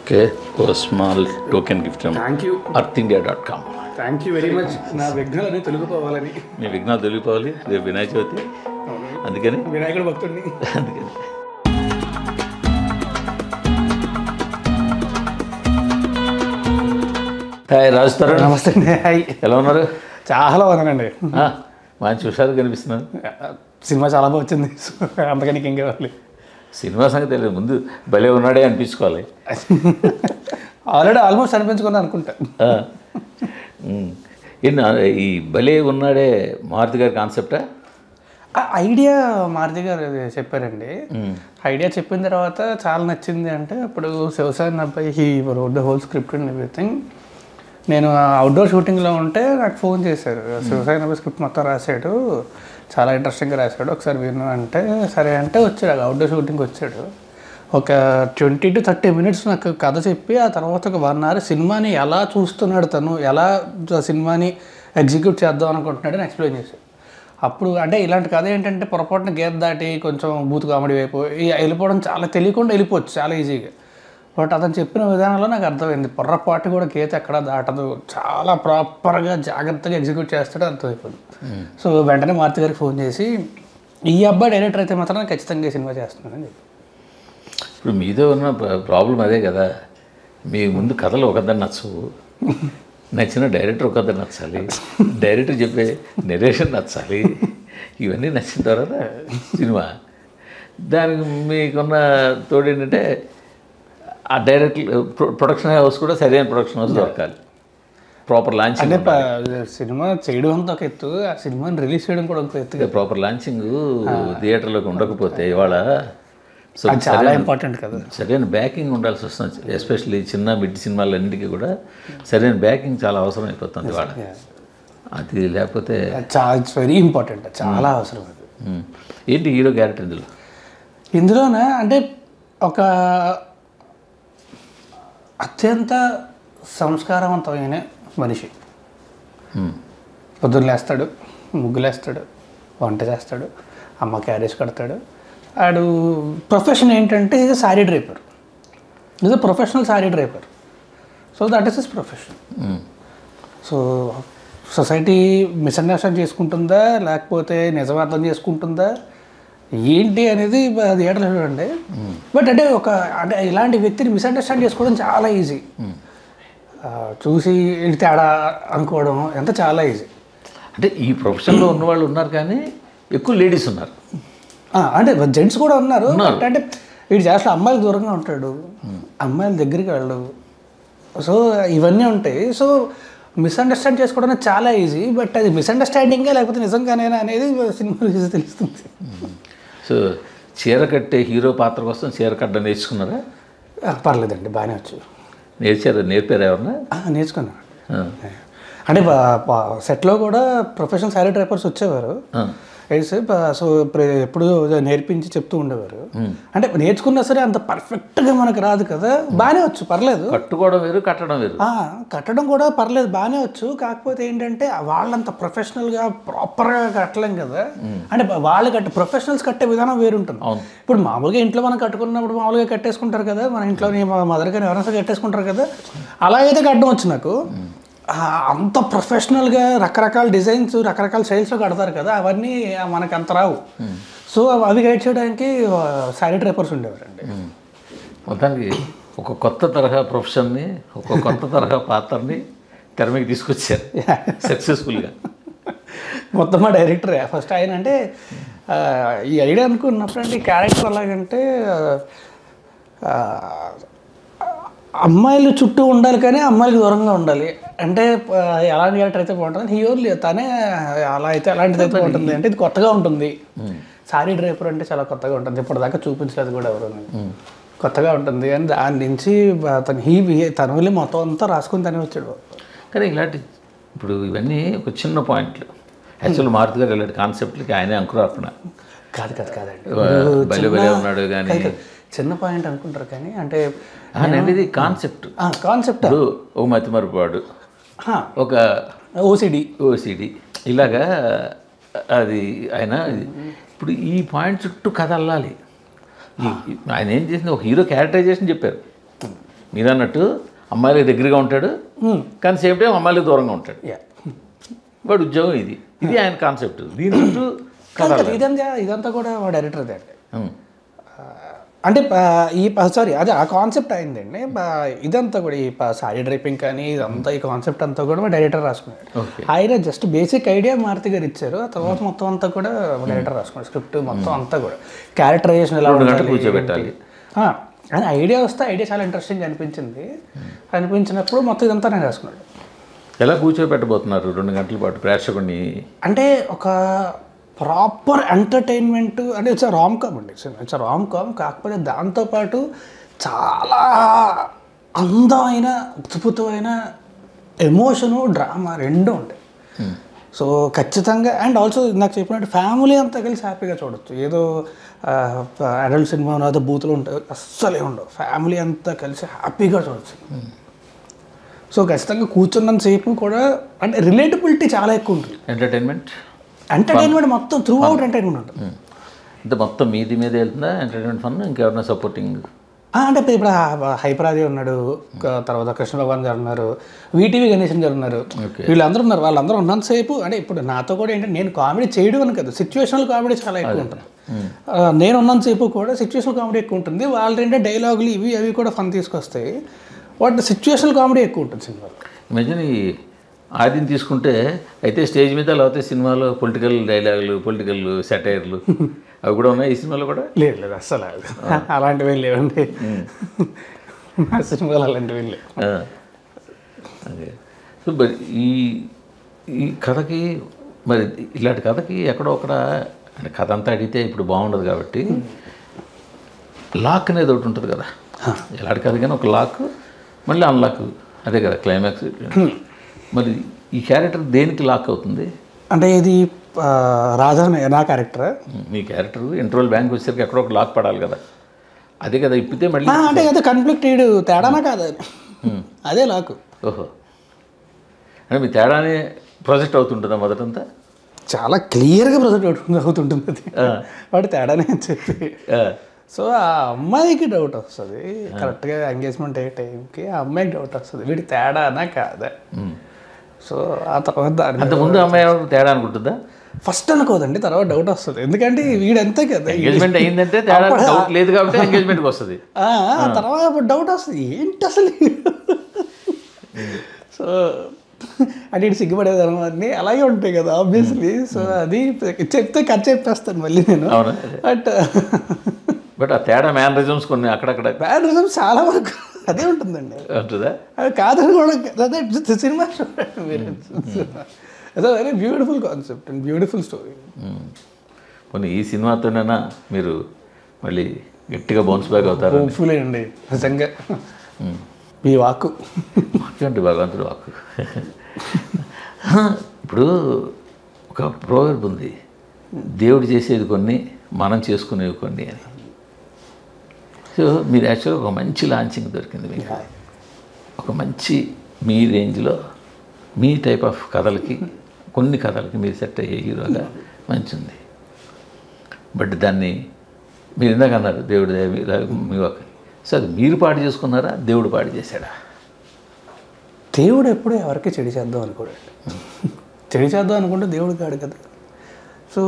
Okay, ఓ small token gift thank you earthindia.com. Thank you very much. నా విఘ్నాలన్నీ తొలగిపోవాలని. మీ విఘ్నాలు తొలగిపోవాలి, రేపు వినాయక చవితి, అందుకని వినాయకుడు భక్తుడిని. అందుకని హాయ్ రాజుతారు. నమస్తే అండి. హాయ్. ఎలా ఉన్నారు? చాలా బాగున్నానండి. మంచి హుషారు కనిపిస్తున్నాను. సినిమా చాలా బాగా వచ్చింది, అందుకని ఇంకేం కావాలి. సినిమా సంగతి తెలియదు, ముందు భలే ఉన్నాడే అనిపించుకోవాలి. ఆల్రెడీ ఆల్మోస్ట్ అనిపించుకున్నా అనుకుంటా. ఈ భలే ఉన్నాడే మారుతి గారి కాన్సెప్టా? ఐడియా మారుతి గారు చెప్పారండి. ఐడియా చెప్పిన తర్వాత చాలా నచ్చింది అంటే అప్పుడు శివసాని అబ్బాయి he wrote the whole script and everything. నేను అవుట్డోర్ షూటింగ్లో ఉంటే నాకు ఫోన్ చేశారు. శివసాని అబ్బాయి స్క్రిప్ట్ మొత్తం రాశాడు, చాలా ఇంట్రెస్టింగ్గా రాశాడు, ఒకసారి విను అంటే సరే అంటే వచ్చాడు. అవుట్డోర్ షూటింగ్కి వచ్చాడు. ఒక 20 to 30 minutes నాకు కథ చెప్పి ఆ తర్వాత ఒక 1 hour సినిమాని ఎలా చూస్తున్నాడు, తను ఎలా సినిమాని ఎగ్జిక్యూట్ చేద్దాం అనుకుంటున్నాడు అని ఎక్స్ప్లెయిన్ చేశాడు. అప్పుడు అంటే ఇలాంటి కథ ఏంటంటే పొరపాటున గీత దాటి కొంచెం బూత్ కామెడీ వైపు వెళ్ళిపోవడం, చాలా తెలియకుండా వెళ్ళిపోవచ్చు చాలా ఈజీగా. బట్ అతను చెప్పిన విధానంలో నాకు అర్థమైంది, పొర్రపాటు కూడా గీత ఎక్కడ దాటదు, చాలా ప్రాపర్గా జాగ్రత్తగా ఎగ్జిక్యూట్ చేస్తాడు, అర్థమైపోయింది. సో వెంటనే మారుతి గారికి ఫోన్ చేసి ఈ అబ్బాయి డైరెక్టర్ అయితే మాత్రం ఖచ్చితంగా సినిమా చేస్తున్నానని చెప్పి. ఇప్పుడు మీతో ఉన్న ప్రాబ్లం అదే కదా, మీ ముందు కథలు ఒకదాన్ని నచ్చవు, నచ్చిన డైరెక్టర్ ఒకదాన్ని నచ్చాలి, డైరెక్టర్ చెప్పే నెరేషన్ నచ్చాలి, ఇవన్నీ నచ్చిన తర్వాత సినిమా. దానికి మీకున్న తోడు ఏంటంటే ఆ డైరెక్టర్ ప్రొడక్షన్ హౌస్ కూడా సరైన ప్రొడక్షన్ హౌస్ దొరకాలి, ప్రాపర్ లాంచింగ్. అంటే సినిమా చేయడం అంతా ఒక ఎత్తు, ఆ సినిమాని రిలీజ్ చేయడం కూడా ఒక ఎత్తు. ప్రాపర్ లాంచింగ్ థియేటర్లోకి ఉండకపోతే ఇవాళ చాలా ఇంపార్టెంట్ కదా, సరైన బ్యాకింగ్ ఉండాల్సి వస్తుంది. ఎస్పెషల్లీ చిన్న మిడ్ సినిమాలన్నింటికీ కూడా సరైన బ్యాకింగ్ చాలా అవసరం అయిపోతుంది వాళ్ళ. అది లేకపోతే ఇట్స్ వెరీ ఇంపార్టెంట్, చాలా అవసరం అది. ఏంటి హీరో క్యారెక్టర్ ఇందులోనే అంటే ఒక అత్యంత సంస్కారవంతమైన మనిషి. పొద్దున్న లేస్తాడు, ముగ్గులేస్తాడు, వంట చేస్తాడు, అమ్మ క్యారేజ్ కడతాడు. ఆడు ప్రొఫెషన్ ఏంటంటే is sari draper, is a professional sari draper. So that is his profession. So society misunderstand చేసుకుంటుందా లేకపోతే నిజం అర్థం చేసుకుంటుందా ఏంటి అనేది అది ఏటలో చూడండి. బట్ అంటే అంటే ఇలాంటి వ్యక్తిని మిస్అండర్స్టాండ్ చేసుకోవడం చాలా ఈజీ. చూసి తేడా అనుకోవడం ఎంత చాలా ఈజీ. అంటే ఈ ప్రొఫెషన్లో ఉన్నవాళ్ళు ఉన్నారు కానీ ఎక్కువ లేడీస్ ఉన్నారు, అంటే జెంట్స్ కూడా ఉన్నారు. అంటే వీడు చేస్తే అమ్మాయిలకు దూరంగా ఉంటాడు, అమ్మాయిల దగ్గరికి వెళ్ళడు. సో ఇవన్నీ ఉంటాయి. సో మిస్అండర్స్టాండ్ చేసుకోవడం చాలా ఈజీ. బట్ అది మిస్అండర్స్టాండింగే లేకపోతే నిజంగానేనా అనేది సినిమా తెలుస్తుంది. సో చీర కట్టే హీరో పాత్ర కోసం చీర కట్టడం నేర్చుకున్నారా? పర్లేదండి, బాగానే వచ్చు. నేర్పారా ఎవరన్నా? నేర్చుకున్నాను. అంటే సెట్లో కూడా ప్రొఫెషనల్ శారీ డ్రైపర్స్ వచ్చేవారు. సో ఎప్పుడు నేర్పించి చెప్తూ ఉండేవారు. అంటే నేర్చుకున్నా సరే అంత పర్ఫెక్ట్గా మనకు రాదు కదా, బాగానే వచ్చు, పర్లేదు. కట్టుకోవడం వేరు, కట్టడం వేరు. కట్టడం కూడా పర్లేదు, బాగానే వచ్చు. కాకపోతే ఏంటంటే వాళ్ళంత ప్రొఫెషనల్గా ప్రాపర్గా కట్టలేం కదా. అంటే వాళ్ళు ప్రొఫెషనల్స్ కట్టే విధానం వేరుంటుంది. ఇప్పుడు మామూలుగా ఇంట్లో మనం కట్టుకున్నప్పుడు మామూలుగా కట్టేసుకుంటారు కదా, మన ఇంట్లో మా మదర్ కానీ ఎవరైనా కట్టేసుకుంటారు కదా, అలా అయితే కట్టడం వచ్చు నాకు. అంత ప్రొఫెషనల్గా రకరకాల డిజైన్స్ రకరకాల స్టైల్స్లో కడతారు కదా, అవన్నీ మనకు అంత రావు. సో అవి గైడ్ చేయడానికి శారీ డ్రైపర్స్ ఉండేవారండి. మొత్తానికి ఒక కొత్త తరహా ప్రొఫెషన్ని, ఒక కొత్త తరహా పాత్రని తెర మీద తీసుకొచ్చారు సక్సెస్ఫుల్గా. మొత్తం మా డైరెక్టర్ ఫస్ట్ ఆయన అంటే ఈ ఐడియా అనుకున్నప్పుడు అంటే ఈ క్యారెక్టర్ ఎలాగంటే అమ్మాయిలు చుట్టూ ఉండాలి కానీ అమ్మాయిలకు దూరంగా ఉండాలి. అంటే ఎలాంటి క్యారెక్టర్ అయితే బాగుంటుంది, హీరో తనే అలా అయితే అలాంటిది అయితే బాగుంటుంది. అంటే ఇది కొత్తగా ఉంటుంది. శారీ డ్రైపర్ అంటే చాలా కొత్తగా ఉంటుంది, ఇప్పటిదాకా చూపించలేదు కూడా ఎవరు, కొత్తగా ఉంటుంది. అని దాని నుంచి తను వెళ్ళి మొత్తం అంతా రాసుకుని తనే వచ్చాడు. కానీ ఇలాంటి ఇప్పుడు ఇవన్నీ ఒక చిన్న పాయింట్లు. యాక్చువల్ మారుతి గారు ఇలాంటి కాన్సెప్ట్లకి ఆయనే అంకురార్పణ. కాదండి, బలి ఉన్నాడు కానీ చిన్న పాయింట్ అనుకుంటారు కానీ అంటే ఇది కాన్సెప్ట్. ఓ మతి మరుపాడు, ఒక ఓసిడి ఇలాగా అది ఆయన. ఇప్పుడు ఈ పాయింట్ చుట్టూ కథ అల్లాలి. ఆయన ఏం చేసింది, ఒక హీరో క్యారెక్టరైజేషన్ చెప్పారు. మీరు అన్నట్టు అమ్మాయిలకు దగ్గరగా ఉంటాడు, కానీ సేమ్ టైం అమ్మాయిలకు దూరంగా ఉంటాడు. వాడు ఉద్యోగం ఇది ఆయన కాన్సెప్ట్. దీని చుట్టూ ఇదంతా కూడా డైరెక్టర్ అదే అంటే సారీ అదే ఆ కాన్సెప్ట్ అయిందండి. ఇదంతా కూడా ఈ సారీ డ్రైపింగ్ కానీ ఇదంతా ఈ కాన్సెప్ట్ అంతా కూడా మా డైరెక్టర్ రాసుకున్నాడు. ఆయన జస్ట్ బేసిక్ ఐడియా మారుతి గారు ఇచ్చారు. ఆ తర్వాత మొత్తం అంతా కూడా డైరెక్టర్ రాసుకున్నాడు. స్క్రిప్ట్ మొత్తం అంతా కూడా క్యారెక్టరైజేషన్ ఎలా కూర్చోబెట్టాలి. కానీ ఐడియా వస్తే ఐడియా చాలా ఇంట్రెస్టింగ్ అనిపించినప్పుడు మొత్తం ఇదంతా నేను రాసుకున్నాడు. ఎలా కూర్చోబెట్టబోతున్నారు 2 గంటల పాటు ప్రేక్షకుడిని? అంటే ఒక ప్రాపర్ ఎంటర్టైన్మెంట్ అంటే ఇట్స్ రామ్ కామ్ అండి. ఇట్స్ రామ్ కామ్, కాకపోతే దాంతోపాటు చాలా అందమైన అద్భుతమైన ఎమోషను డ్రామా రెండు ఉంటాయి. సో ఖచ్చితంగా అండ్ ఆల్సో నాకు చెప్పినట్టు ఫ్యామిలీ అంతా కలిసి హ్యాపీగా చూడొచ్చు. ఏదో అడల్ట్ సినిమా అదే బూతులు ఉంటాయి అస్సలే ఉండవు. ఫ్యామిలీ అంతా కలిసి హ్యాపీగా చూడొచ్చు. సో ఖచ్చితంగా కూర్చున్నంత సేపు కూడా అంటే రిలేటబిలిటీ చాలా ఎక్కువ ఉంటుంది. ఎంటర్టైన్మెంట్ మొత్తం త్రూ అవుట్ ఎంటర్టైన్మెంట్ ఉంటుంది. అంటే మొత్తం మీది మీద వెళ్తుందా ఎంటర్టైన్మెంట్ ఫన్? ఇంకెవరైనా సపోర్టింగ్ అంటే ఇప్పుడు హైపరాది ఉన్నాడు, తర్వాత కృష్ణ భగవాన్ గారు ఉన్నారు, వీటీవీ గణేశన్ గారు ఉన్నారు, వీళ్ళందరూ ఉన్నారు. వాళ్ళందరూ ఉన్నంతసేపు అంటే ఇప్పుడు నాతో కూడా ఏంటంటే నేను కామెడీ చేయడం అని కదా, సిచ్యువేషనల్ కామెడీ చాలా ఎక్కువ ఉంటుంది. నేను ఉన్నంతసేపు కూడా సిచ్యువేషనల్ కామెడీ ఎక్కువ ఉంటుంది. వాళ్ళు ఏంటంటే డైలాగులు ఇవి అవి కూడా ఫన్ తీసుకొస్తాయి. వాటి సిచ్యువేషనల్ కామెడీ ఎక్కువ ఉంటుంది సినిమాలో. ఇమేజిన్ ఈ ఆదిని తీసుకుంటే అయితే స్టేజ్ మీద లేకపోతే సినిమాలో పొలిటికల్ డైలాగులు, పొలిటికల్ సెటైర్లు అవి కూడా ఉన్నాయి ఈ సినిమాలో కూడా? లేదు అస్సలు అలాంటివి లేవండి. మా సినిమాలు అలాంటివి లేవు. అదే సో మరి ఈ కథకి మరి ఇలాంటి కథకి ఎక్కడో ఒకడ అంటే కథ అంతా అడిగితే ఇప్పుడు బాగుండదు కాబట్టి లాక్ అనేది ఒకటి ఉంటుంది కదా. ఎలాంటి కథ కానీ ఒక లాక్ మళ్ళీ అన్లాక్, అదే కదా క్లైమాక్స్. మరి ఈ క్యారెక్టర్ దేనికి లాక్ అవుతుంది? అంటే ఇది రాజా నా క్యారెక్టర్. మీ క్యారెక్టర్ ఇంటర్వల్ బ్యాంక్ వచ్చేసరికి ఎక్కడో ఒక లాక్ పడాలి కదా, అదే కదా ఇప్పితే మళ్ళీ అంటే అదే కన్ఫ్లిక్ట్ తేడానా కాదు అదే లాక్. ఓహో, అంటే మీ తేడానే ప్రొజెక్ట్ అవుతుంటుందా మొదటంతా? చాలా క్లియర్గా ప్రొజెక్ట్ అవుతుంటుంది అది వాటి తేడానే అని చెప్పి. సో ఆ అమ్మాయికి డౌట్ వస్తుంది కరెక్ట్గా ఎంగేజ్మెంట్ అయ్యే టైంకి. ఆ అమ్మాయికి డౌట్ వస్తుంది వీడి తేడానా కాదా. సో ఆ తర్వాత అంతకుముందు అమ్మాయి తేడా అనుకుంటుందా? ఫస్ట్ అనుకోదండి, తర్వాత డౌట్ వస్తుంది. ఎందుకంటే వీడంతే కదా ఎంగేజ్మెంట్ అయిందంటే డౌట్ లేదు కాబట్టి ఎంగేజ్మెంట్కి వస్తుంది. తర్వాత డౌట్ వస్తుంది ఏంటి అసలు. సో అంటే ఇటు సిగ్గుపడేదాను అన్నీ అలాగే ఉంటాయి కదా ఆబ్వియస్లీ. సో అది చెప్తే కట్ చెప్పేస్తాను మళ్ళీ నేను. బట్ ఆ తేడా మ్యానరిజమ్స్ కొన్ని అక్కడక్కడ మ్యానరిజమ్స్ చాలా వరకు అదే ఉంటుందండి. ఉంటుందా? అది కాదని కూడా అదే సినిమా అదే very beautiful concept and beautiful story. కొన్ని ఈ సినిమాతోనైనా మీరు మళ్ళీ గట్టిగా బౌన్స్ బ్యాక్ అవుతారు. హోప్ఫుల్లీ అండి నిజంగా. మీ వాక్కు అంటే భగవంతుడు వాక్కు. ఇప్పుడు ఒక ప్రోవర్బ్ ఉంది, దేవుడు చేసేది కొన్ని మనం చేసుకునేవి కొన్ని అని. సో మీరు యాక్చువల్గా ఒక మంచి లాంచింగ్ దొరికింది మీకు. ఒక మంచి మీ రేంజ్లో మీ టైప్ ఆఫ్ కథలకి కొన్ని కథలకి మీరు సెట్ అయ్యే హీరోగా మంచి ఉంది. బట్ దాన్ని మీరు ఇందాక అన్నారు దేవుడు మీ ఒక. సో అది మీరు పాడు చేసుకున్నారా, దేవుడు పాడు చేశాడా? దేవుడు ఎప్పుడూ ఎవరికి చెడు చేద్దాం అనుకోడండి. చెడు చేద్దాం అనుకుంటే దేవుడు కాడు కదా. సో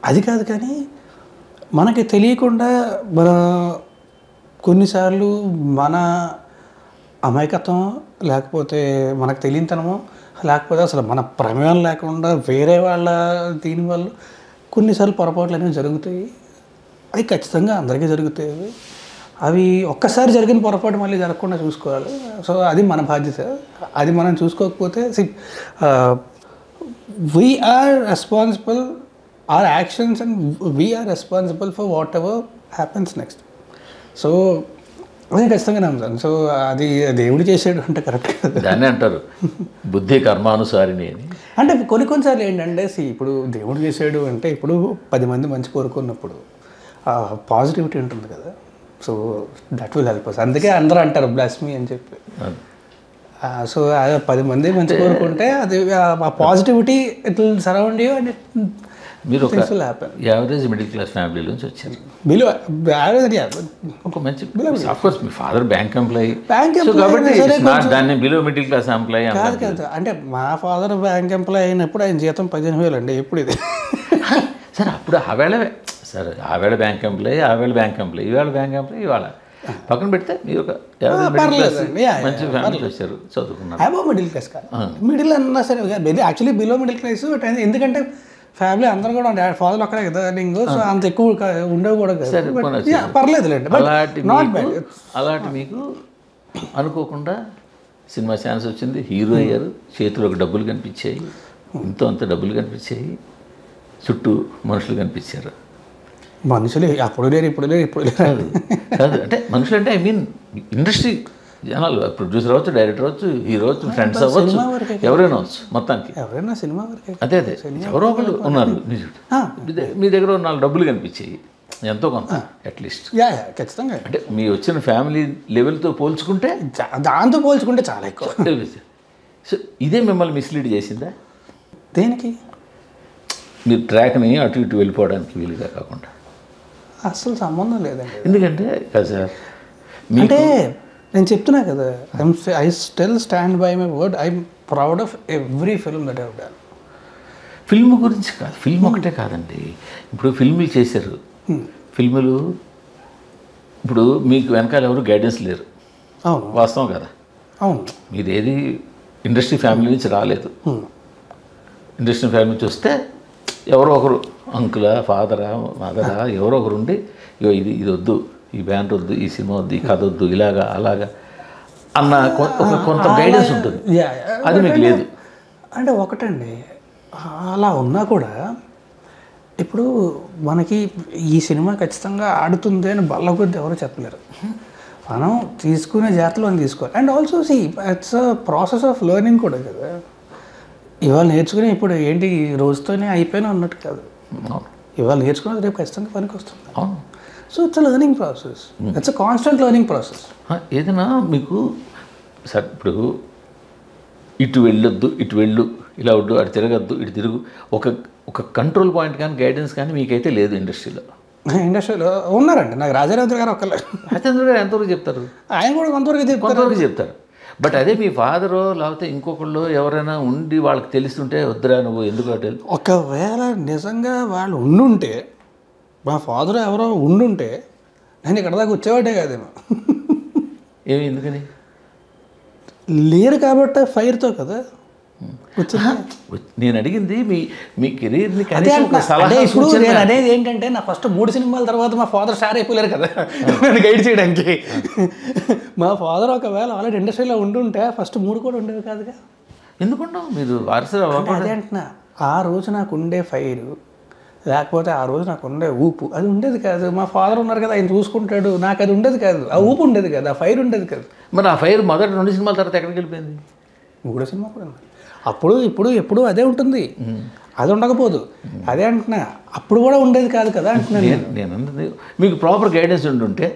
అది కాదు, కానీ మనకి తెలియకుండా మన కొన్నిసార్లు మన అమాయకత్వం లేకపోతే మనకు తెలియనితనమో లేకపోతే అసలు మన ప్రమేయం లేకుండా వేరే వాళ్ళ దీనివల్ల కొన్నిసార్లు పొరపాట్లు అనేవి జరుగుతాయి. అవి ఖచ్చితంగా అందరికీ జరుగుతాయి. అవి ఒక్కసారి జరిగిన పొరపాటు మళ్ళీ జరగకుండా చూసుకోవాలి. సో అది మన బాధ్యత. అది మనం చూసుకోకపోతే we are responsible, our actions and we are responsible for whatever happens next. So అది ఖచ్చితంగా నమ్ముతాను. సో అది దేవుడు చేసేడు అంటే కరెక్ట్ కదా. దాన్ని అంటారు బుద్ధి కర్మానుసారిని అని. అంటే కొన్నిసార్లు ఏంటంటే ఇప్పుడు దేవుడు చేసాడు అంటే ఇప్పుడు 10 మంది మంచి కోరుకున్నప్పుడు పాజిటివిటీ ఉంటుంది కదా. So that will help us. అందుకే అందరూ అంటారు బ్లెస్ మీ అని చెప్పి. సో 10 మంది మంచి కోరుకుంటే అది ఆ positivity it will surround you and మీరు ఒక things will happen. Average middle class family నుంచి వచ్చారు. బిలో యావరేజ్ ఒక మంచి of course me father bank employee bank కాబట్టి దాన్ని బిలో మిడిల్ క్లాస్ ఎంప్లాయీ కాదు కాదు. అంటే మా ఫాదర్ బ్యాంక్ ఎంప్లాయీ అయినప్పుడు ఆయన జీతం 15,000 అండి. ఎప్పుడు ఇది సరే అప్పుడు ఆవేళ సరే ఆవేళ బ్యాంక్ ఎంప్లాయీ ఇవాళ బ్యాంక్ ఎంప్లాయీ ఇవాళ పక్కన పెడితే మీరు ఒక మంచి ఫ్యామిలీ వచ్చారు, చదువుకున్నారు. అబో మిడిల్ క్లాస్ కాదు, మిడిల్ అన్నా సరే యాక్చువల్లీ బిలో మిడిల్ క్లాస్. ఎందుకంటే ఫ్యామిలీ అందరూ కూడా ఫాదర్ ఒక్కడే కదా లింగ్, సో అంత ఎక్కువ ఉండేవి కూడా కదా, పర్లేదులేండి. అలాంటి మీకు అనుకోకుండా సినిమా ఛాన్స్ వచ్చింది, హీరో అయ్యారు, చేతిలో డబ్బులు కనిపించాయి, అంత డబ్బులు కనిపించాయి, చుట్టూ మనుషులు కనిపించారు. మనుషులు అప్పుడు లేరు ఇప్పుడు లేరు కాదు అంటే మనుషులు అంటే ఐ మీన్ ఇండస్ట్రీ జనాలు, ప్రొడ్యూసర్ అవ్వచ్చు, డైరెక్టర్ అవ్వచ్చు, హీరో అవ్వచ్చు, ఫ్రెండ్స్ అవ్వచ్చు, ఎవరైనా అవచ్చు, మొత్తానికి ఎవరైనా సినిమా వరకే. అదే ఎవరో ఒకళ్ళు ఉన్నారు. మీ దగ్గర 4 డబ్బులు కనిపించాయి, ఎంతో కొంత అట్లీస్ట్. ఖచ్చితంగా అంటే మీ వచ్చిన ఫ్యామిలీ లెవెల్తో పోల్చుకుంటే, దాంతో పోల్చుకుంటే చాలా ఎక్కువ. సో ఇదే మిమ్మల్ని మిస్లీడ్ చేసిందా? దేనికి? మీరు ట్రాక్ని అటు ఇటు వెళ్ళిపోవడానికి వీలుగా కాకుండా. అసలు సంబంధం లేదండి. ఎందుకంటే కదా సార్, అంటే నేను చెప్తున్నా కదా, I still stand by my word. I'm proud of every film that I have done. Film గురించి కాదు, ఫిల్మ్ ఒకటే కాదండి. ఇప్పుడు ఫిల్ములు చేశారు, ఫిల్ములు ఇప్పుడు మీకు వెనకాల ఎవరు గైడెన్స్ లేరు. అవును, వాస్తవం కదా. అవును, మీదేది ఇండస్ట్రీ ఫ్యామిలీ నుంచి రాలేదు. ఇండస్ట్రీ ఫ్యామిలీ నుంచి వస్తే ఎవరో ఒకరు అంకులా, ఫాదరా, మదరా, ఎవరో ఒకరు ఉండి ఇది వద్దు, ఈ బ్యాండ్ వద్దు, ఈ సినిమా వద్దు, ఈ కథ వద్దు, ఇలాగా అలాగా అన్న కొంత గైడెన్స్ ఉంటుంది. అది మీకు లేదు. అంటే ఒకటండి, అలా ఉన్నా కూడా ఇప్పుడు మనకి ఈ సినిమా ఖచ్చితంగా ఆడుతుంది అని బల్ల కొద్ది ఎవరు చెప్పలేరు. మనం తీసుకునే జాగ్రత్తలు మనం తీసుకోవాలి. And also see it's a process of learning కూడా కదా. ఇవాళ నేర్చుకుని ఇప్పుడు ఏంటి రోజుతోనే అయిపోయినా ఉన్నట్టు కాదు. ఇవాళ నేర్చుకున్నది రేపు ఖచ్చితంగా పనికి వస్తుంది. So it's learning process, it's a constant learning process. ఏదైనా మీకు సార్ ఇప్పుడు ఇటు వెళ్ళొద్దు, ఇటు వెళ్ళు, ఇలా వద్దు, అటు తిరగద్దు, ఇటు తిరుగు, ఒక కంట్రోల్ పాయింట్ కానీ గైడెన్స్ కానీ మీకైతే లేదు ఇండస్ట్రీలో. ఇండస్ట్రీలో ఉన్నారండి. నాకు రాజారావు గారు ఒకళ్ళు. రాజేంద్ర గారు ఎంతవరకు చెప్తారు? ఆయన కూడా కొంతవరకు చెప్తారు. బట్ అదే మీ ఫాదరు లేకపోతే ఇంకొకళ్ళు ఎవరైనా ఉండి వాళ్ళకి తెలుస్తుంటే వద్దురా నువ్వు ఎందుకు అటు. ఒకవేళ నిజంగా వాళ్ళు ఉండుంటే, మా ఫాదర్ ఎవరో ఉండుంటే నేను ఇక్కడ దాకా వచ్చేవాడే కాదేమో. ఎందుకని లేరు కాబట్టి ఫైర్తో కదా వచ్చింది. నేను అడిగింది మీ కెరీర్ని. ఇప్పుడు నేను అనేది ఏంటంటే, నా ఫస్ట్ 3 సినిమాల తర్వాత మా ఫాదర్ స్టార్ అయిపోలేరు కదా నన్ను గైడ్ చేయడానికి. మా ఫాదర్ ఒకవేళ ఆల్రెడీ ఇండస్ట్రీలో ఉండుంటే ఫస్ట్ 3 కూడా ఉండేవి కాదుగా. ఎందుకుంటావు మీరు వారసు? అదే అంటున్నా, ఆ రోజు నాకు ఉండే ఫైరు, లేకపోతే ఆ రోజు నాకు ఉండే ఊపు అది ఉండేది కాదు. మా ఫాదర్ ఉన్నారు కదా, ఆయన చూసుకుంటాడు, నాకు అది ఉండేది కాదు. ఆ ఊపు ఉండేది కాదు, ఆ ఫైర్ ఉండేది కాదు. మరి ఆ ఫైర్ మొదటి 2 సినిమాల తర్వాత ఎక్కడికి వెళ్ళిపోయింది? 3వ సినిమా కూడా అప్పుడు ఇప్పుడు ఎప్పుడు అదే ఉంటుంది, అది ఉండకపోదు. అదే అంటున్నా, అప్పుడు కూడా ఉండేది కాదు కదా అంటున్నాను నేను. మీకు ప్రాపర్ గైడెన్స్ ఉంటుంటే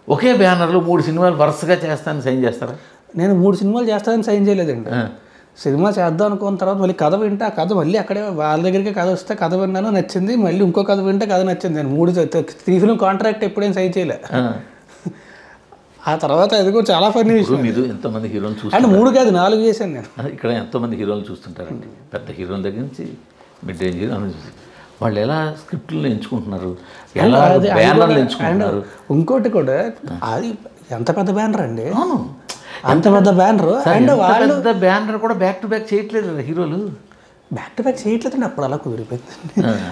ఒకే బ్యానర్లో 3 సినిమాలు వరుసగా చేస్తానని సైన్ చేస్తారా? నేను 3 సినిమాలు చేస్తానని సైన్ చేయలేదండి. సినిమా చేద్దాం అనుకున్న తర్వాత మళ్ళీ కథ వింటే ఆ కథ మళ్ళీ అక్కడే వాళ్ళ దగ్గరికి కథ వస్తే కథ విన్నాను, నచ్చింది, మళ్ళీ ఇంకో కథ వింటే కథ నచ్చింది. నేను 3 ఫిల్మ్ కాంట్రాక్ట్ ఎప్పుడేం సైన్ చేయలే. ఆ తర్వాత అది కూడా చాలా ఫన్నీ విషయం. మీరు ఎంతమంది హీరోలు చూస్తారు? అంటే 3 కాదు 4 చేశాను నేను. ఇక్కడ ఎంతోమంది హీరోలు చూస్తుంటారండి, పెద్ద హీరోల దగ్గర నుంచి మిడ్ రేంజ్ హీరో చూసి వాళ్ళు ఎలా స్క్రిప్ట్లు ఎంచుకుంటున్నారు, ఎలా బ్యానర్లు ఎంచుకుంటున్నారు. ఇంకోటి కూడా, అది ఎంత పెద్ద బ్యానర్ అండి, అంత పెద్ద బ్యానర్. అండ్ వాళ్ళు పెద్ద బ్యానర్ కూడా బ్యాక్ టు బ్యాక్ చేయట్లేదు హీరోలు. బ్యాక్ టు బ్యాక్ చేయట్లేదండి, అప్పుడు అలా కుదిరిపోయింది.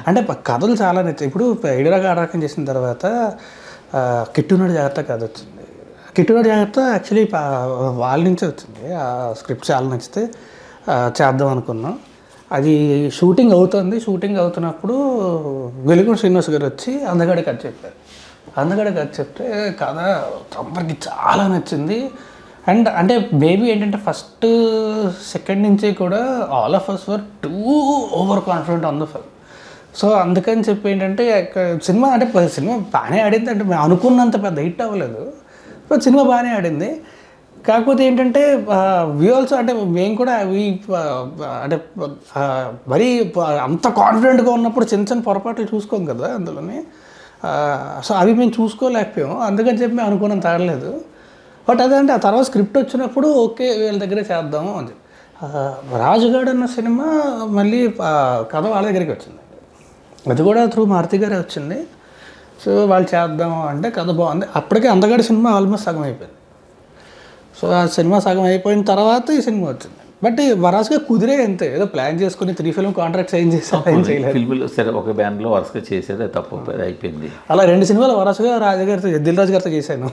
అంటే కథలు చాలా నచ్చాయి. ఇప్పుడు ఐడియాగా ఆడకం చేసిన తర్వాత కిట్టునాడు జాగ్రత్త కథ వచ్చింది. కిట్టునాడు జాగ్రత్త యాక్చువల్లీ వాళ్ళ నుంచే వచ్చింది. ఆ స్క్రిప్ట్ చాలా నచ్చితే చేద్దాం అనుకున్నాం. అది షూటింగ్ అవుతుంది. షూటింగ్ అవుతున్నప్పుడు వెలుగుడు శ్రీనివాస్ గారు వచ్చి అందగాడి కథ చెప్పారు. అందగాడి కథ చెప్తే కథ అందరికి చాలా నచ్చింది. అండ్ అంటే బేబీ ఏంటంటే ఫస్ట్ సెకండ్ నుంచి కూడా all of us were too overconfident on the film. So అందుకని చెప్పి ఏంటంటే సినిమా బాగానే ఆడింది. అంటే మేము అనుకున్నంత పెద్ద హిట్ అవ్వలేదు, బట్ సినిమా బాగానే ఆడింది. కాకపోతే ఏంటంటే వి ఆల్సో అంటే మేము కూడా అంటే మరీ అంత కాన్ఫిడెంట్గా ఉన్నప్పుడు చిన్న చిన్న పొరపాట్లు చూసుకోం కదా అందులోనే. సో అవి మేము చూసుకోలేకపోయాము, అందుకని చెప్పి మేము అనుకున్నంత ఆడలేదు. బట్ అదంటే ఆ తర్వాత స్క్రిప్ట్ వచ్చినప్పుడు ఓకే వీళ్ళ దగ్గరే చేద్దాము అని. రాజుగాడు అన్న సినిమా మళ్ళీ కథ వాళ్ళ దగ్గరికి వచ్చింది, అది కూడా త్రూ మారుతి గారే వచ్చింది. సో వాళ్ళు చేద్దాం అంటే కథ బాగుంది. అప్పటికే అందగాడి సినిమా ఆల్మోస్ట్ సగం అయిపోయింది. సో ఆ సినిమా సగం అయిపోయిన తర్వాత ఈ సినిమా వచ్చింది. బట్ వరాసుగా కుదిరే అంతే, ఏదో ప్లాన్ చేసుకుని 3 ఫిల్మ్ కాంట్రాక్ట్ సైన్ చేసి ఫిల్మ్లో సరే ఒక బ్యాండ్లో వరుసగా చేసేది తప్పు అయిపోయింది. అలా 2 సినిమాలు వరుసగా రాజుగారితో దిల్ రాజు గారితో చేశాను.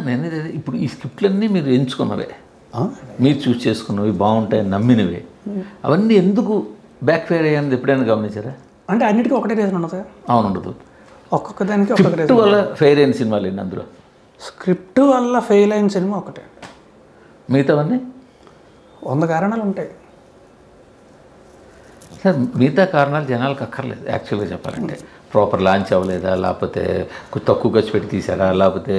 నేను ఇప్పుడు ఈ స్క్రిప్ట్లన్నీ మీరు ఎంచుకున్నవే, మీరు చూస్ చేసుకున్నవి బాగుంటాయి నమ్మినవే, అవన్నీ ఎందుకు బ్యాక్ ఫైర్ అయ్యానది ఎప్పుడైనా గమనించారా? అంటే అన్నిటికీ ఒకటే రీజన్ ఉండదు. అవును, ఉండదు. ఒక్కొక్క దానికి ఒక్కొక్క రీజన్ వల్ల ఫెయిర్ అయిన సినిమాలు ఏంటి అందులో? స్క్రిప్ట్ వల్ల ఫెయిల్ అయిన సినిమా ఒకటే, మిగతావన్నీ 100 కారణాలు ఉంటాయి సార్. మిగతా కారణాలు జనాలకు అక్కర్లేదు యాక్చువల్గా చెప్పాలంటే. ప్రాపర్ లాంచ్ అవ్వలేదా, లేకపోతే తక్కువ ఖర్చు పెట్టి తీసారా, లేకపోతే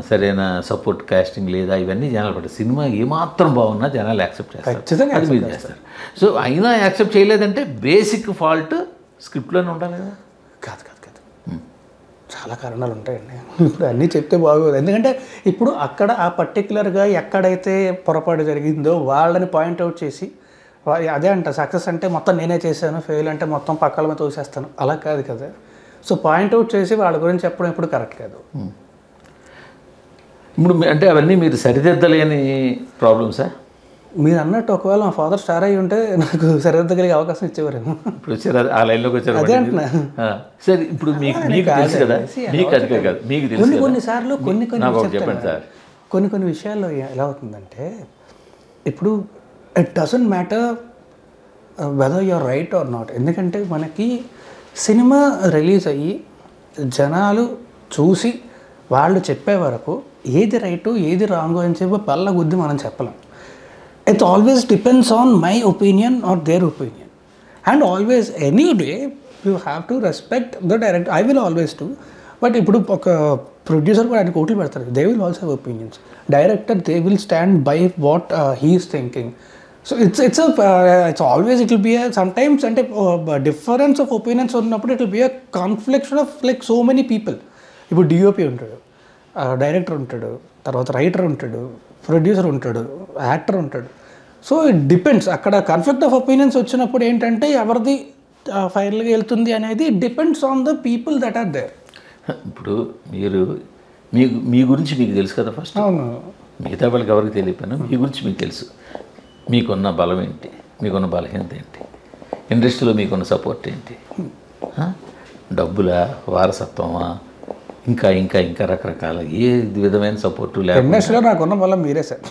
సరైన సపోర్ట్ కాస్టింగ్ లేదా, ఇవన్నీ జనాలు పడతారు. సినిమా ఏమాత్రం బాగున్నా జనాలు యాక్సెప్ట్ చేస్తారు, అది మీరు చేస్తారు. సో అయినా యాక్సెప్ట్ చేయలేదంటే బేసిక్ ఫాల్ట్ స్క్రిప్ట్లోనే ఉండాలి కదా? కాదు కాదు కాదు, చాలా కారణాలు ఉంటాయండి. ఇప్పుడు అన్నీ చెప్తే బాగోదు, ఎందుకంటే ఇప్పుడు అక్కడ ఆ పర్టికులర్గా ఎక్కడైతే పొరపాటు జరిగిందో వాళ్ళని పాయింట్అవుట్ చేసి అదే అంట సక్సెస్ అంటే మొత్తం నేనే చేశాను, ఫెయిల్ అంటే మొత్తం పక్కల మీద తోసేస్తాను, అలా కాదు కదా. సో పాయింట్అవుట్ చేసి వాళ్ళ గురించి చెప్పడం ఇప్పుడు కరెక్ట్ కాదు. ఇప్పుడు అంటే అవన్నీ మీరు సరిదిద్దలేని ప్రాబ్లమ్సా? మీరు అన్నట్టు ఒకవేళ మా ఫాదర్ స్టార్ అయ్యి ఉంటే నాకు సరిదిద్దగలిగే అవకాశం ఇచ్చేవారేమో. ఇప్పుడు వచ్చారు ఆ లైన్లోకి వచ్చారు. అదే అంటున్నా. సరే ఇప్పుడు మీకు తెలుసు కదా, మీకు అది కాదు, మీకు తెలుసు కొన్నిసార్లు కొన్ని చెప్పండి సార్. కొన్ని విషయాల్లో ఎలా అవుతుందంటే ఇప్పుడు it doesn't matter whether you're right or not. ఎందుకంటే మనకి సినిమా రిలీజ్ అయ్యి జనాలు చూసి వాళ్ళు చెప్పే వరకు ఏది రైటు ఏది రాంగు అని చెప్పి పళ్ళ గుద్ది మనం చెప్పలేం. It always depends on my opinion or their opinion. And always any day you have to respect the director. I will always do. But ఇప్పుడు ఒక ప్రొడ్యూసర్ కూడా ఆయన కోట్లు పెడతారు, they will also have opinions. Director they will stand by what he is thinking. So it's always it will be sometimes అంటే difference of opinions ఉన్నప్పుడు it will be a confliction of like so many people. ఇప్పుడు DOP ఉంటాడు, director ఉంటాడు, తర్వాత writer ఉంటాడు, producer ఉంటాడు, actor ఉంటాడు. So it depends. అక్కడ కాన్ఫ్లిక్ట్ ఆఫ్ ఒపీనియన్స్ వచ్చినప్పుడు ఏంటంటే ఎవరిది ఫైనల్గా వెళ్తుంది అనేది depends on the people that are there. ఇప్పుడు మీరు మీ గురించి మీకు తెలుసు కదా ఫస్ట్. అవును, మిగతా వాళ్ళకి ఎవరికి తెలియకపోయినా మీ గురించి మీకు తెలుసు. మీకున్న బలం ఏంటి, మీకున్న బలహీనత ఏంటి, ఇండస్ట్రీలో మీకున్న సపోర్ట్ ఏంటి, డబ్బులా, వారసత్వమా, ఇంకా ఇంకా ఇంకా రకరకాల ఏ విధమైన సపోర్టు లేకుండా ఇండస్ట్రీలో నాకున్న బలం మీరే సార్.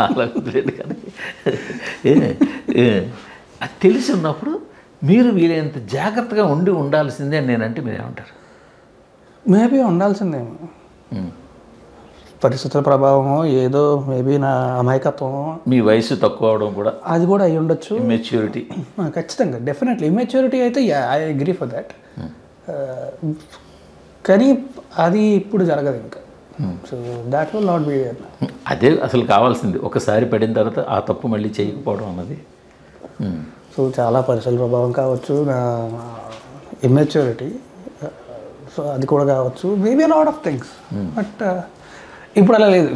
అలా కుదిరేది కానీ అది తెలిసి ఉన్నప్పుడు మీరు వీలైనంత జాగ్రత్తగా ఉండాల్సిందే అని నేనంటే మీరేమంటారు? మేబీ ఉండాల్సిందేమో, పరిస్థితుల ప్రభావమో ఏదో, మేబీ నా అమాయకత్వమో, మీ వయసు తక్కువ అవడం కూడా, అది కూడా అయి ఉండొచ్చు. ఇమ్మెచ్యూరిటీ ఖచ్చితంగా, డెఫినెట్లీ ఇమ్మెచ్యూరిటీ అయితే ఐ అగ్రీ ఫర్ దాట్. కానీ అది ఇప్పుడు జరగదు ఇంకా. So that will not be. అదే అసలు కావాల్సింది. ఒకసారి పడిన తర్వాత ఆ తప్పు మళ్ళీ చేయకపోవడం అన్నది. సో చాలా పరిస్థితుల ప్రభావం కావచ్చు, నా ఇమ్మెచ్యూరిటీ, సో అది కూడా కావచ్చు, maybe lot of things. But ఇప్పుడు అలా లేదు,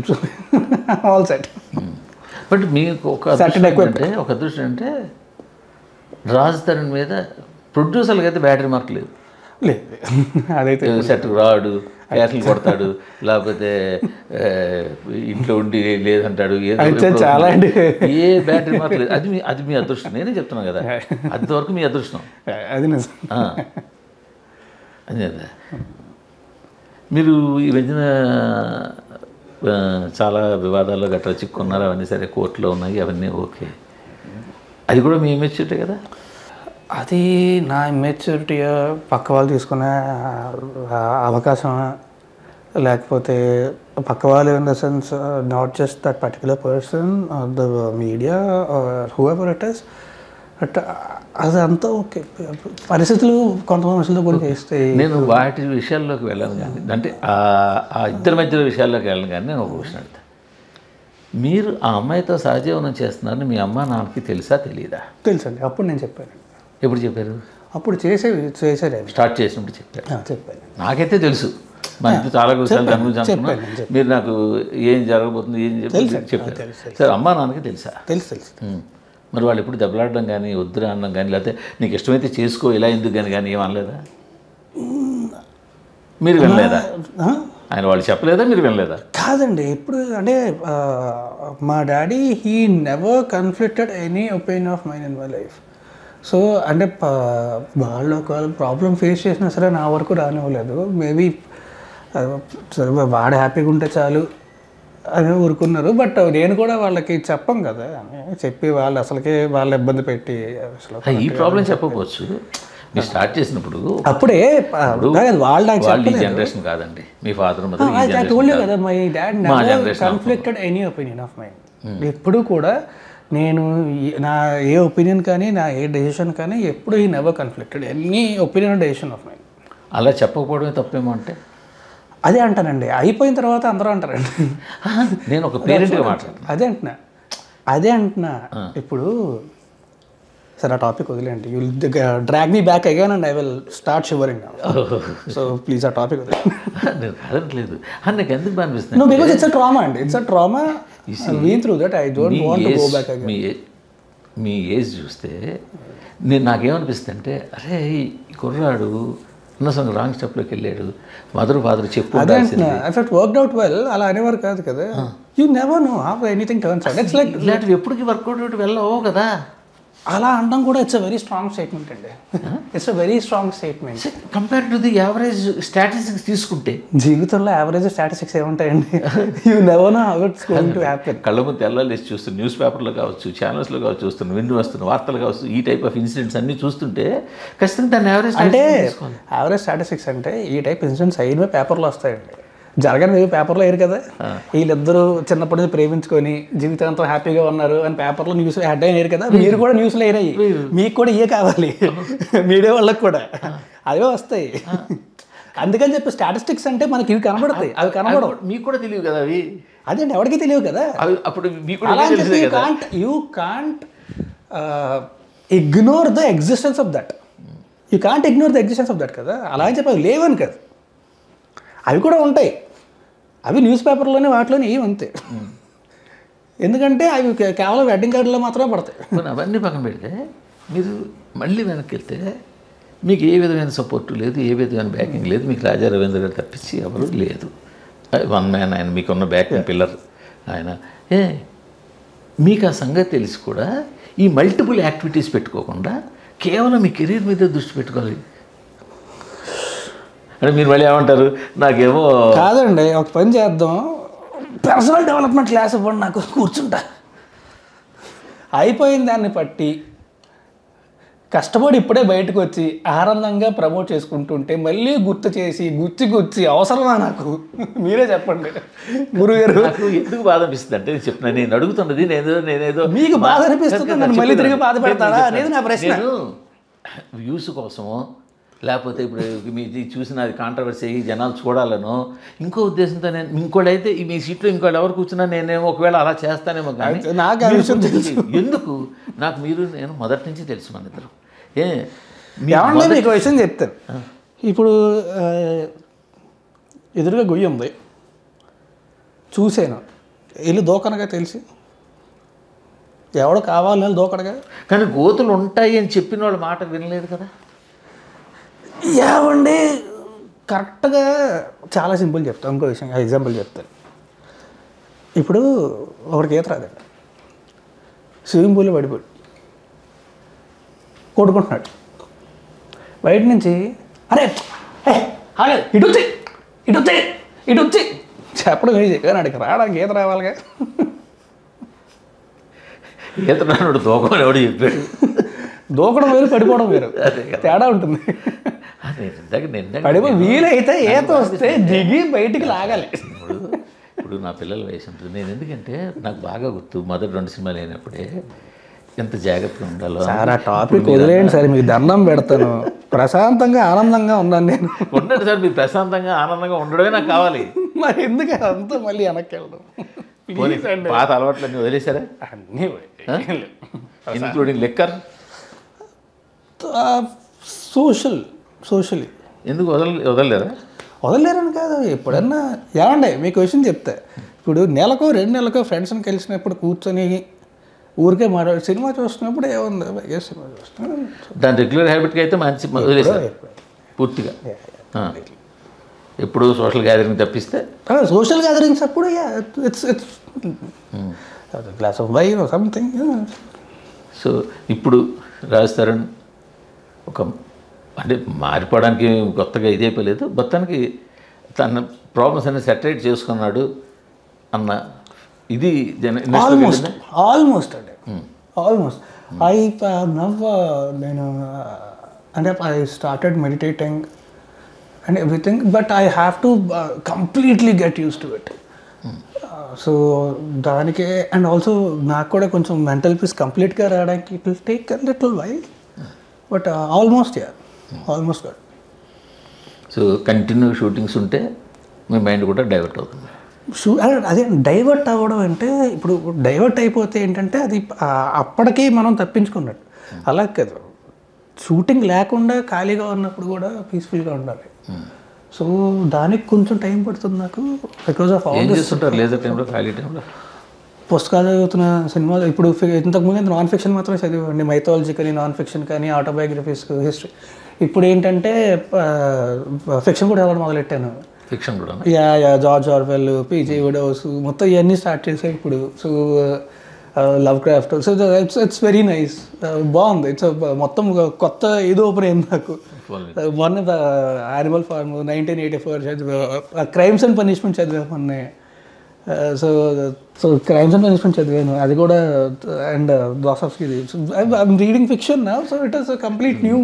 ఆల్ సెట్. బట్ మీకు ఒక అదృష్టం అంటే రాజ్ తరుణ్ మీద ప్రొడ్యూసర్లకి అయితే బ్యాటరీ మార్క్ లేదు. అదైతే సెట్ రాడు, క్యాట్లు కొడతాడు, లేకపోతే ఇంట్లో ఉండి లేదంటాడు, చాలా ఏ బ్యాటరీ మార్క్ లేదు. అది మీ అదృష్టం. నేనే చెప్తున్నాను కదా, అంతవరకు మీ అదృష్టం. అది అదే మీరు ఈ మధ్యన చాలా వివాదాల్లో గట్రా చిక్కున్నారు, అవన్నీ సరే కోర్టులో ఉన్నాయి, అవన్నీ ఓకే. అది కూడా మీ ఇమ్మెచ్యూరిటీ కదా? అది నా ఇమ్మెచ్యూరిటీ, పక్క వాళ్ళు తీసుకునే అవకాశం, లేకపోతే పక్క వాళ్ళు in the sense not just that particular person are the media or whoever it is, but అదంతా ఓకే, పరిస్థితులు కొంతమంది మనుషులతో కూడా చేస్తాయి. నేను వాటి విషయాల్లోకి వెళ్ళను కానీ, అంటే ఆ ఇద్దరి మధ్య విషయాల్లోకి వెళ్ళను కానీ నేను ఒక విషయం అడుగుతాను. మీరు ఆ అమ్మాయితో సహజీవనం చేస్తున్నారని మీ అమ్మ నాన్నకి తెలుసా తెలియదా? తెలుసండి, అప్పుడు నేను చెప్పాను. ఎప్పుడు చెప్పారు? అప్పుడు చేశారు స్టార్ట్ చేసినప్పుడు చెప్పారు. చెప్పాను. నాకైతే తెలుసు, మనకి చాలా విషయాలు దాని గురించి అనుకున్నాను. మీరు నాకు ఏం జరగబోతుంది ఏం చెప్పారు. సరే, అమ్మా నాన్నకి తెలుసా? తెలుసు. మరి వాళ్ళు ఎప్పుడు దెబ్బలాడడం కానీ, వద్దురా అనడం కానీ, లేకపోతే నీకు ఇష్టమైతే చేసుకో ఇలా ఎందుకు కానీ ఏం అనలేదా? మీరు వినలేదా? ఆయన వాళ్ళు చెప్పలేదా, మీరు వినలేదా? కాదండి, ఎప్పుడు అంటే మా daddy he never conflicted any opinion of mine in my life. So అంటే వాళ్ళు ఒకవేళ ప్రాబ్లం ఫేస్ చేసినా సరే నా వరకు రానివ్వలేదు. మేబీ సరే వాడు హ్యాపీగా ఉంటే చాలు అని ఊరుకున్నారు. బట్ నేను కూడా వాళ్ళకి చెప్పం కదా, చెప్పి వాళ్ళు అసలుకే వాళ్ళ ఇబ్బంది పెట్టి అసలు ఈ ప్రాబ్లం చెప్పకపోవచ్చు. మీరు స్టార్ట్ చేసినప్పుడు అప్పుడే వాళ్ళ జనరేషన్ కాదండి, మీ ఫాదర్ మదర్ కదా, my dad never conflicted any opinion of mine. ఎప్పుడు కూడా నేను నా ఏ ఒపీనియన్ కానీ నా ఏ డెసిషన్ కానీ ఎప్పుడు he never conflicted any opinion decision of mine. అలా చెప్పకపోవడమే తప్పేమో. అంటే అదే అంటానండి, అయిపోయిన తర్వాత అందరూ అంటారండి. నేను ఒక పేరెంట్గా మాట్లాడుతాను. అదే అంటున్నా. ఇప్పుడు సరే ఆ టాపిక్ వదిలేండి, you will drag me back again and I will start shivering. So please ఆ టాపిక్ నేను కాదట్లేదు, నాకు ఎందుకు అనిపిస్తుంది, no because it's a trauma అండి, it's a trauma. Been through that I don't want to go back again. మీ age చూస్తే నాకేమనిపిస్తుంది అంటే, అరే ఈ కుర్రాడు అన్నసంగ రాంగ్ స్టెప్లోకి వెళ్ళాడు, మదర్ ఫాదర్ చెప్పు. ఇట్ వర్క్డ్ అవుట్ వెల్ అలా అనేవారు కాదు కదా. You never know how anything turns out. It's like ఇలాంటివి ఎప్పటికీ వర్కౌట్ వెళ్ళవు కదా. అలా అనడం కూడా it's a very strong statement అండి. It's a very strong statement compare to the average statistics తీసుకుంటే. జీవితంలో యావరేజ్ స్టాటిస్టిక్స్ ఏముంటాయండి? You never know how it's going to happen. కళ్ళ ముందు తెల్లాలేసి చూస్తున్న న్యూస్ పేపర్లో కావచ్చు, ఛానల్స్లో కావచ్చు చూస్తున్న, వింటూ వస్తున్న వార్తలు కావచ్చు, ఈ టైప్ ఆఫ్ ఇన్సిడెంట్స్ అన్ని చూస్తుంటే ఖచ్చితంగా దాన్ని యావరేజ్ అంటే యావరేజ్ స్టాటిస్టిక్స్ అంటే ఈ టైప్ ఇన్సిడెంట్స్ అయినవే పేపర్లో వస్తాయండి. జరగని పేపర్లో వేయరు కదా. వీళ్ళిద్దరూ చిన్నప్పటి నుంచి ప్రేమించుకొని జీవితాంతం హ్యాపీగా ఉన్నారు అని పేపర్లో న్యూస్ హెడ్ అయినారు కదా. మీరు కూడా న్యూస్లో అయినాయి, మీకు కూడా ఇవే కావాలి, మీడియా వాళ్ళకి కూడా అవే వస్తాయి. అందుకని చెప్పి స్టాటిస్టిక్స్ అంటే మనకి ఇవి కనబడతాయి, అవి కనబడవు. మీకు కూడా తెలియదు కదా అవి. అదేంటి, ఎవరికి తెలియవు కదా. అప్పుడు you can't ignore the existence of that. You can't ignore the existence of that కదా. అలా అని చెప్పి అవి లేవని కదా, అవి కూడా ఉంటాయి. అవి న్యూస్ పేపర్లోనే వాటిలోనే ఏమి అంతే. ఎందుకంటే అవి కేవలం వెడ్డింగ్ కార్డులో మాత్రమే పడతాయి. అవన్నీ పక్కన పెడితే మీరు మళ్ళీ వెనక్కి వెళ్తే మీకు ఏ విధమైన సపోర్టు లేదు, ఏ విధమైన బ్యాకింగ్ లేదు. మీకు రాజా రవీంద్ర గారు తప్పించి ఎవరు లేదు. వన్ మ్యాన్ ఆయన, మీకున్న బ్యాకింగ్ పిల్లర్ ఆయన. మీకు ఆ సంగతి తెలిసి కూడా ఈ మల్టిపుల్ యాక్టివిటీస్ పెట్టుకోకుండా కేవలం మీ కెరీర్ మీద దృష్టి పెట్టుకోవాలి అంటే మీరు మళ్ళీ ఏమంటారు, నాకేమో కాదండి ఒక పని చేద్దాం, పర్సనల్ డెవలప్మెంట్ క్లాస్ ఇవ్వండి నాకు, కూర్చుంటా. అయిపోయిన దాన్ని బట్టి కష్టపడి ఇప్పుడే బయటకు వచ్చి ఆనందంగా ప్రమోట్ చేసుకుంటుంటే మళ్ళీ గుర్తు చేసి గుచ్చి అవసరమా నాకు? మీరే చెప్పండి గురుగారు. నాకు ఎందుకు బాధ అనిపిస్తుంది అంటే చెప్తున్నాను, నేను అడుగుతున్నది నేనేదో మీకు బాధ అనిపిస్తుంది, నన్ను మళ్ళీ తిరిగి బాధ పెడతారా అనేది నా ప్రశ్న. వ్యూస్ కోసమో లేకపోతే ఇప్పుడు మీ చూసిన అది కాంట్రవర్సీ జనాలు చూడాలనో ఇంకో ఉద్దేశంతో నేను ఇంకోళ్ళైతే మీ సీట్లో ఇంకోళ్ళు ఎవరు కూర్చున్నా నేనేమో ఒకవేళ అలా చేస్తానేమో. కానీ ఎందుకు నాకు నేను మొదటి నుంచి తెలుసు మన ఇద్దరు. మీకు విషయం చెప్తాను. ఇప్పుడు ఎదురుగా గొయ్యి ఉంది, చూసాను, వెళ్ళి దూకనగా తెలిసి ఎవడు కావాలని దూకడగా. కానీ గోతులు ఉంటాయి అని చెప్పిన వాళ్ళ మాట వినలేదు కదా. ఏమండి కరెక్ట్గా చాలా సింపుల్ చెప్తాను. ఇంకో విషయం ఎగ్జాంపుల్ చెప్తాను. ఇప్పుడు ఒకడికి ఈత రాదండి, స్విమ్మింగ్ పూల్లో పడిపోయాడు, కొడుకుంటున్నాడు. బయట నుంచి అరే ఇటు వచ్చి చెప్పడం ఈజీ కానీ అడిగి రావడానికి ఈత రావాలిగా. ఈత రానుడు దూకమని ఎవడు చెప్పాడు? దూకడం వేరు, పడిపోవడం వేరు, తేడా ఉంటుంది. పడిపో వీలైతే ఈత వస్తే దిగి బయటికి లాగాలి. ఇప్పుడు నా పిల్లల వయసు ఉంటుంది. నేను ఎందుకంటే నాకు బాగా గుర్తు మొదటి 2 సినిమాలు అయినప్పుడే ఎంత జాగ్రత్తగా ఉండాలో సార్ ఆ టాపిక్ వదిలేయండి సార్, మీకు దండం పెడతాను. ప్రశాంతంగా ఆనందంగా ఉన్నాను నేను. ఉండండి సార్, మీరు ప్రశాంతంగా ఆనందంగా ఉండడమే నాకు కావాలి. మరి ఎందుకు అంతా మళ్ళీ వెనక్కి వెళ్దాం? పోనీ, పాత అలవాట్లన్నీ వదిలేశారా? అన్నీ ఇంక్లూడింగ్ లిక్కర్. సోషల్లీ ఎందుకు వదలలేరా? వదలలేరని కాదు, ఎప్పుడన్నా ఏమండే మీ క్వశ్చన్ చెప్తే, ఇప్పుడు నెలకో 2 నెలలకో ఫ్రెండ్స్ని కలిసినప్పుడు కూర్చొని ఊరికే మాట్లాడు, సినిమా చూస్తున్నప్పుడు ఏముంది సినిమా చూస్తున్నాను, దాని రెగ్యులర్ హ్యాబిట్కి అయితే మంచి వదిలేసారు పూర్తిగా. ఎప్పుడు సోషల్ గ్యాదరింగ్ తప్పిస్తే, సోషల్ గ్యాదరింగ్స్ అప్పుడు it's glass of wine something. So ఇప్పుడు రాజ్ తరుణ్ ఒక అంటే మారిపోవడానికి కొత్తగా ఇది అయిపోలేదు, మొత్తానికి తన ప్రాబ్లమ్స్ అన్ని సెటరేట్ చేసుకున్నాడు అన్న ఇది ఆల్మోస్ట్ ఐ నవ్ నేను అంటే I started meditating and everything, but I have to completely get use to it. So దానికే అండ్ ఆల్సో నాకు కూడా కొంచెం మెంటల్ పీస్ కంప్లీట్గా రావడానికి it will take a little while, but almost good. So continue shootings ఉంటే మీ mind కూడా divert అవుతుంది. అదే డైవర్ట్ అవ్వడం అంటే, ఇప్పుడు డైవర్ట్ అయిపోతే ఏంటంటే అది అప్పటికే మనం తప్పించుకున్నట్టు. అలా కాదు, షూటింగ్ లేకుండా ఖాళీగా ఉన్నప్పుడు కూడా పీస్ఫుల్గా ఉండాలి. సో దానికి కొంచెం టైం పడుతుంది నాకు, because of all this. Laser టైంలో, ఖాళీ టైంలో పుస్తకాలు చదువుతున్న, సినిమాలు ఇప్పుడు ఇంతకుముందు నాన్ ఫిక్షన్ మాత్రమే చదివండి, మైథాలజీ కానీ నాన్ ఫిక్షన్ కానీ ఆటోబయోగ్రఫీస్, హిస్టరీ. ఇప్పుడు ఏంటంటే ఫిక్షన్ కూడా చదవడం మొదలెట్టాను. ఫిక్షన్ కూడా జార్జ్ ఆర్వెల్, పీజే విడోస్, మొత్తం ఇవన్నీ స్టార్ట్ చేసాయి ఇప్పుడు. So love craft, so it's very nice, బాగుంది. ఇట్స్ మొత్తం కొత్త ఏదో ఓపెన్ అయింది నాకు. మొన్న యానిమల్ ఫార్మ్ 1984 చదివా, క్రైమ్స్ అండ్ పనిష్మెంట్ చదివా మొన్న. సో క్రైమ్స్ అండ్ పనిష్మెంట్ చదివాను, అది కూడా. అండ్ దోసాఫ్స్కీది. I'm reading fiction now, so it is a complete new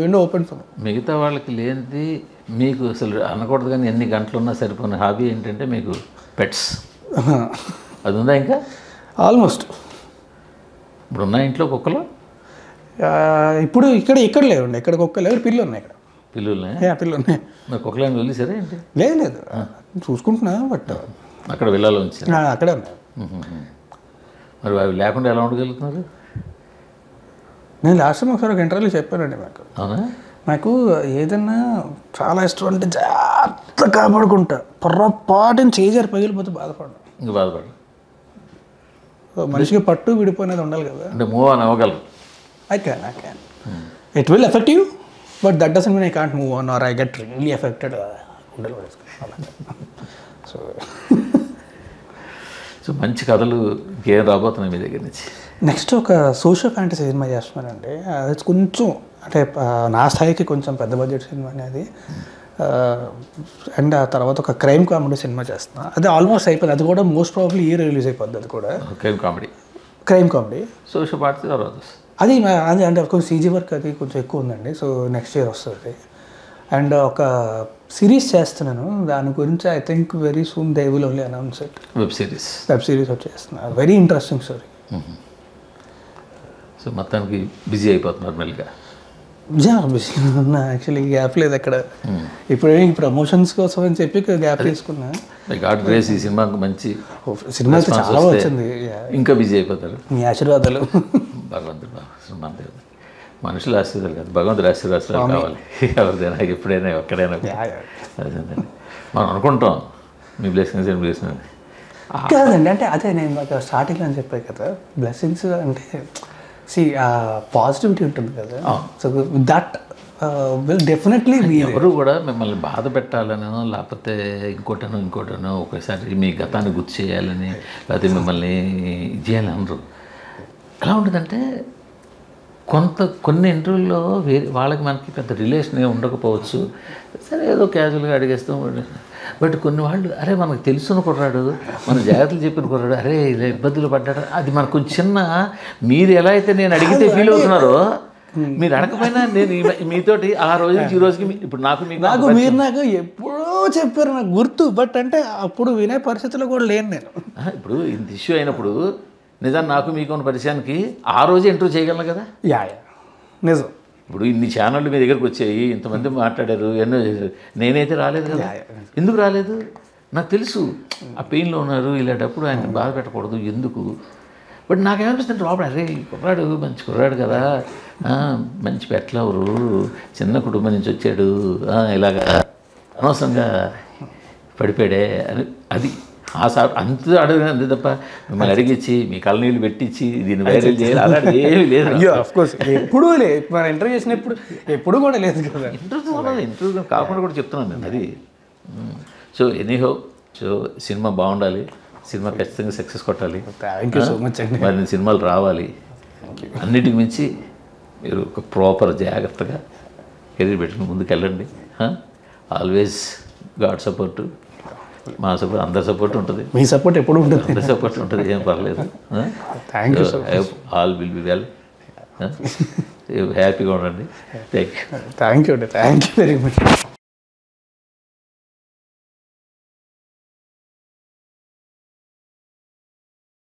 window open for. మిగతా వాళ్ళకి లేనిది మీకు అసలు అనకూడదు, కానీ ఎన్ని గంటలు ఉన్నా సరిపోయిన హాబీ ఏంటంటే మీకు పెట్స్. అది ఉందా ఇంకా? ఆల్మోస్ట్. ఇప్పుడు ఉన్న ఇంట్లో కుక్కలు? ఇప్పుడు ఇక్కడ లేవండి, ఇక్కడ కుక్కలు లేవు, పిల్లు ఉన్నాయి. ఇక్కడ పిల్లు ఉన్నాయి. మరి కుక్కలని వదిలేసారా ఏంటి? లేదు, చూసుకుంటున్నా, బట్ అక్కడ వెళ్ళాలి ఉంచారు, అక్కడే ఉన్నాయి. మరి అవి లేకుండా ఎలా ఉండగలుగుతున్నారు? నేను లాస్ట్ టైం ఒకసారి ఒక ఇంటర్వ్యూలో చెప్పానండి, అవునా, నాకు ఏదన్నా చాలా ఇష్టం అంటే జాగ్రత్త కాపాడుకుంటా, పొరపాటుని చేజారు పగిలిపోతే బాధపడ్డా. ఇంక బాధపడ, మనిషికి పట్టు విడిపోయినది ఉండాలి కదా. అంటే మూవ్ ఆన్ అవ్వగలరు. I can. It will affect you, but that doesn't mean I can't move on or I get really affected. So మంచి కథలు ఇంకేం రాబోతున్నాయి మీ దగ్గర నుంచి? నెక్స్ట్ ఒక సోషల్ ఫ్యాంటసీ సినిమా చేస్తున్నానండి. అది కొంచెం అంటే నా స్థాయికి కొంచెం పెద్ద బడ్జెట్ సినిమా అనేది. అండ్ ఆ తర్వాత ఒక క్రైమ్ కామెడీ సినిమా చేస్తున్నా, అది ఆల్మోస్ట్ అయిపోయింది. అది కూడా మోస్ట్ ప్రాబ్లీ ఇయర్ రిలీజ్ అయిపోద్ది. అది కూడా క్రైమ్ కామెడీ. సోషల్ పార్టీ అది అంటే కొంచెం సీజీ వర్క్ అది కొంచెం ఎక్కువ ఉందండి. సో నెక్స్ట్ ఇయర్ వస్తుంది. అండ్ ఒక సిరీస్ చేస్తున్నాను, దాని గురించి I think very soon they will only announce it. Web series వచ్చేస్తున్నారు, వెరీ ఇంట్రెస్టింగ్ స్టోరీ. సో మొత్తానికి బిజీ అయిపోతున్నారు మెల్లిగా? బిజీ ఉన్నా, యాక్చువల్లీ గ్యాప్ లేదు అక్కడ. ఇప్పుడు ప్రమోషన్స్ కోసం అని చెప్పి గ్యాప్ తీసుకున్నా. ఈ సినిమాకి మంచి సినిమా అయితే చాలా వచ్చింది, ఇంకా బిజీ అయిపోతారు. మీ ఆశీర్వాదాలు. భగవంతుడు మనుషుల ఆశీర్వాదాలు కాదు, భగవంతుడు ఆశీర్వాదాలు కావాలి ఎవరిదైనా, ఎప్పుడైనా ఎక్కడైనా. అదేంటండి మనం అనుకుంటాం మీ బ్లెస్సింగ్స్ అండ్ బ్లెస్సింగ్స్ కాదండి. అంటే అదే నేను స్టార్టింగ్లో అని చెప్పాను కదా, బ్లెస్సింగ్స్ అంటే పాజిటివిటీ ఉంటుంది కదా. So that will definitely be. ఎవరు కూడా మిమ్మల్ని బాధ పెట్టాలనో లేకపోతే ఇంకోటనో ఒకసారి మీ గతాన్ని గుర్తు చేయాలని లేకపోతే మిమ్మల్ని చేయాలని అనరు. ఎలా ఉంటుందంటే కొన్ని ఇంటర్వ్యూల్లో వాళ్ళకి మనకి పెద్ద రిలేషన్ ఉండకపోవచ్చు, సరే ఏదో క్యాజువల్గా అడిగేస్తాం. బట్ కొన్ని వాళ్ళు అరే మనకు తెలుసున్న కుర్రాడు, మన జాగ్రత్తలు చెప్పిన కుర్రాడు, అరే ఇలా ఇబ్బందులు పడ్డాడు, అది మనకు కొంచెం చిన్న, మీరు ఎలా అయితే నేను అడిగితే ఫీల్ అవుతున్నారో మీరు అడగకపోయినా నేను మీతోటి ఆ రోజు నుంచి ఈ రోజుకి ఇప్పుడు మీరు నాకు ఎప్పుడో చెప్పారు, నాకు గుర్తు. బట్ అంటే అప్పుడు వినే పరిస్థితిలో కూడా లేను నేను. ఇప్పుడు ఇంత ఇష్యూ అయినప్పుడు నిజాన్ని నాకు మీకు ఉన్న పరిచయానికి ఆ రోజే ఇంటర్వ్యూ చేయగలను కదా. యా నిజం. ఇప్పుడు ఇన్ని ఛానళ్ళు మీ దగ్గరకు వచ్చాయి, ఇంతమంది మాట్లాడారు, ఎన్నో చేశారు, నేనైతే రాలేదు కదా. ఎందుకు రాలేదు? నాకు తెలుసు ఆ పెయిన్లో ఉన్నారు, ఇలాంటప్పుడు ఆయన బాధ పెట్టకూడదు ఎందుకు. బట్ నాకేమనిపిస్తుంది లోపల, అరే కుర్రాడు మంచి కుర్రాడు కదా, మంచి పెట్టలవరు, చిన్న కుటుంబం నుంచి వచ్చాడు, ఇలాగా అనవసరంగా పడిపోయాడే అని. అది ఆ సార్ అంత అడగదు అంతే తప్ప మిమ్మల్ని అడిగించి మీ కళ్ళనీళ్ళు పెట్టించి దీన్ని వైరల్ చేయాలి అలాంటిది ఏమీ లేదు. అయ్యో అఫ్కోర్స్ ఎప్పుడూ లేదు, మన ఇంటర్వ్యూ చేసినప్పుడు ఎప్పుడు కూడా లేదు కదా. ఇంటర్వ్యూ కాకుండా కూడా చెప్తున్నాను నేను అది. సో ఎనీహో, సో సినిమా బాగుండాలి, సినిమా ఖచ్చితంగా సక్సెస్ కొట్టాలి. థ్యాంక్ యూ సో మచ్ అండి. మరి సినిమాలు రావాలి. అన్నిటికి మించి మీరు ఒక ప్రాపర్ జాగ్రత్తగా కెరీర్ పెట్టుకుని ముందుకు వెళ్ళండి. ఆల్వేస్ గాడ్ సపోర్టు, మా సపోర్ట్, అందరి సపోర్ట్ ఉంటుంది, మీ సపోర్ట్ ఎప్పుడు ఉంటుంది, అందరి సపోర్ట్ ఉంటుంది, ఏం పర్లేదు. Thank you so much. All will be well. హ్యాపీగా ఉండండి. Thank you very much.